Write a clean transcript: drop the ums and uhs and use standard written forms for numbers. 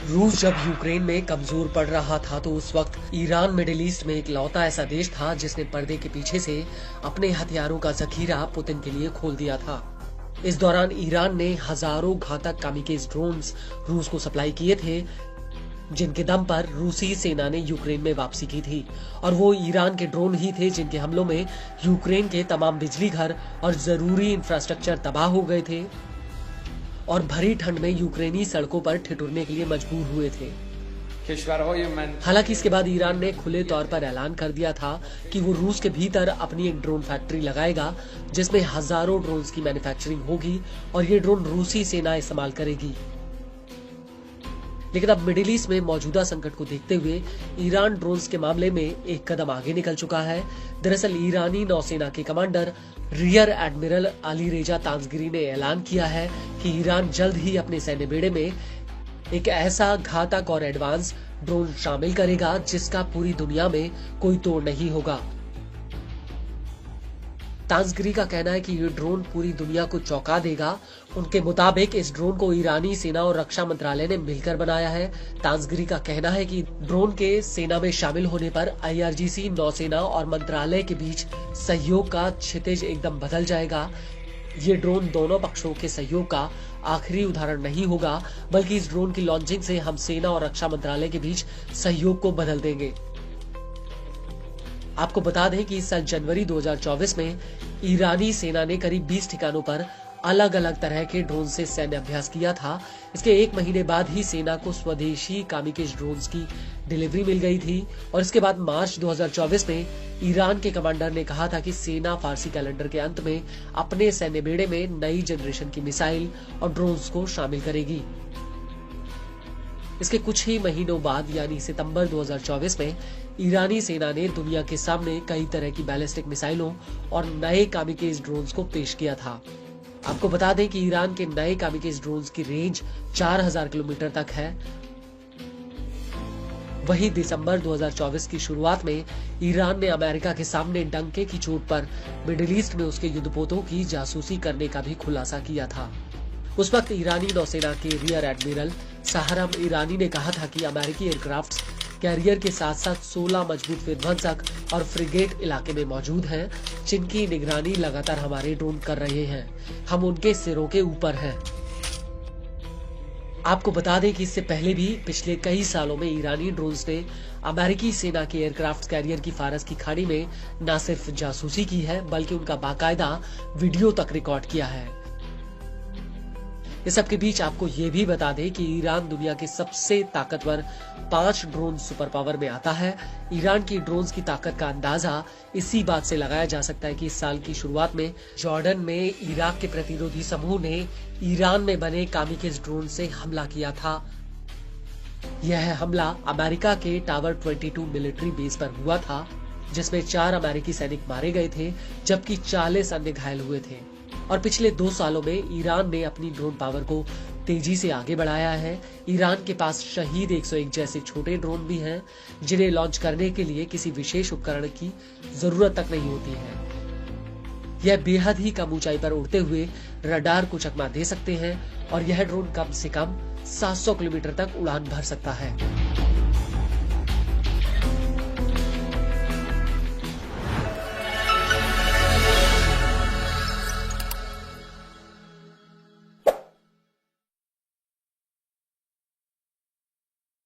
रूस जब यूक्रेन में कमजोर पड़ रहा था तो उस वक्त ईरान मिडिल ईस्ट में इकलौता ऐसा देश था जिसने पर्दे के पीछे से अपने हथियारों का जखीरा पुतिन के लिए खोल दिया था। इस दौरान ईरान ने हजारों घातक कामिकेज ड्रोन्स रूस को सप्लाई किए थे, जिनके दम पर रूसी सेना ने यूक्रेन में वापसी की थी। और वो ईरान के ड्रोन ही थे जिनके हमलों में यूक्रेन के तमाम बिजली घर और जरूरी इंफ्रास्ट्रक्चर तबाह हो गए थे और भरी ठंड में यूक्रेनी सड़कों पर ठिठुरने के लिए मजबूर हुए थे। हालांकि इसके बाद ईरान ने खुले तौर पर ऐलान कर दिया था कि वो रूस के भीतर अपनी एक ड्रोन फैक्ट्री लगाएगा जिसमें हजारों ड्रोन्स की मैन्युफैक्चरिंग होगी और ये ड्रोन रूसी सेना इस्तेमाल करेगी। लेकिन अब मिडिल ईस्ट में मौजूदा संकट को देखते हुए ईरान ड्रोन्स के मामले में एक कदम आगे निकल चुका है। दरअसल ईरानी नौसेना के कमांडर रियर एडमिरल अली रेजा तांसगिरी ने ऐलान किया है कि ईरान जल्द ही अपने सैन्य बेड़े में एक ऐसा घातक और एडवांस ड्रोन शामिल करेगा जिसका पूरी दुनिया में कोई तोड़ नहीं होगा। तांसगिरी का कहना है कि ये ड्रोन पूरी दुनिया को चौंका देगा। उनके मुताबिक इस ड्रोन को ईरानी सेना और रक्षा मंत्रालय ने मिलकर बनाया है। तांसगिरी का कहना है कि ड्रोन के सेना में शामिल होने पर IRGC, नौसेना और मंत्रालय के बीच सहयोग का क्षितिज एकदम बदल जाएगा। ये ड्रोन दोनों पक्षों के सहयोग का आखिरी उदाहरण नहीं होगा, बल्कि इस ड्रोन की लॉन्चिंग से हम सेना और रक्षा मंत्रालय के बीच सहयोग को बदल देंगे। आपको बता दें कि इस साल जनवरी 2024 में ईरानी सेना ने करीब 20 ठिकानों पर अलग अलग तरह के ड्रोन से सैन्य अभ्यास किया था। इसके एक महीने बाद ही सेना को स्वदेशी कामिकेज ड्रोन्स की डिलीवरी मिल गई थी और इसके बाद मार्च 2024 में ईरान के कमांडर ने कहा था कि सेना फारसी कैलेंडर के अंत में अपने सैन्य बेड़े में नई जनरेशन की मिसाइल और ड्रोन्स को शामिल करेगी। इसके कुछ ही महीनों बाद यानी सितंबर 2024 में ईरानी सेना ने दुनिया के सामने कई तरह की बैलिस्टिक मिसाइलों और नए कामिकेज ड्रोन्स को पेश किया था। आपको बता दें कि ईरान के नए कामिकेज ड्रोन्स की रेंज 4000 किलोमीटर तक है। वहीं दिसंबर 2024 की शुरुआत में ईरान ने अमेरिका के सामने डंके की चोट पर मिडिल ईस्ट में उसके युद्धपोतों की जासूसी करने का भी खुलासा किया था। उस वक्त ईरानी नौसेना के रियर एडमिरल सहरम ईरानी ने कहा था कि अमेरिकी एयरक्राफ्ट कैरियर के साथ साथ 16 मजबूत विध्वंसक और फ्रिगेट इलाके में मौजूद हैं, जिनकी निगरानी लगातार हमारे ड्रोन कर रहे हैं। हम उनके सिरों के ऊपर हैं। आपको बता दें कि इससे पहले भी पिछले कई सालों में ईरानी ड्रोन्स ने अमेरिकी सेना के एयरक्राफ्ट कैरियर की फारस की खाड़ी में न सिर्फ जासूसी की है, बल्कि उनका बाकायदा वीडियो तक रिकॉर्ड किया है। इस सब के बीच आपको ये भी बता दें कि ईरान दुनिया के सबसे ताकतवर 5 ड्रोन सुपर पावर में आता है। ईरान की ड्रोन्स की ताकत का अंदाजा इसी बात से लगाया जा सकता है कि इस साल की शुरुआत में जॉर्डन में इराक के प्रतिरोधी समूह ने ईरान में बने कामिकेज ड्रोन से हमला किया था। यह हमला अमेरिका के टावर 22 मिलिट्री बेस पर हुआ था, जिसमें 4 अमेरिकी सैनिक मारे गए थे जबकि 40 अन्य घायल हुए थे। और पिछले 2 सालों में ईरान ने अपनी ड्रोन पावर को तेजी से आगे बढ़ाया है। ईरान के पास शहीद 101 जैसे छोटे ड्रोन भी हैं, जिन्हें लॉन्च करने के लिए किसी विशेष उपकरण की जरूरत तक नहीं होती है। यह बेहद ही कम ऊंचाई पर उड़ते हुए रडार को चकमा दे सकते हैं और यह ड्रोन कम से कम 700 किलोमीटर तक उड़ान भर सकता है।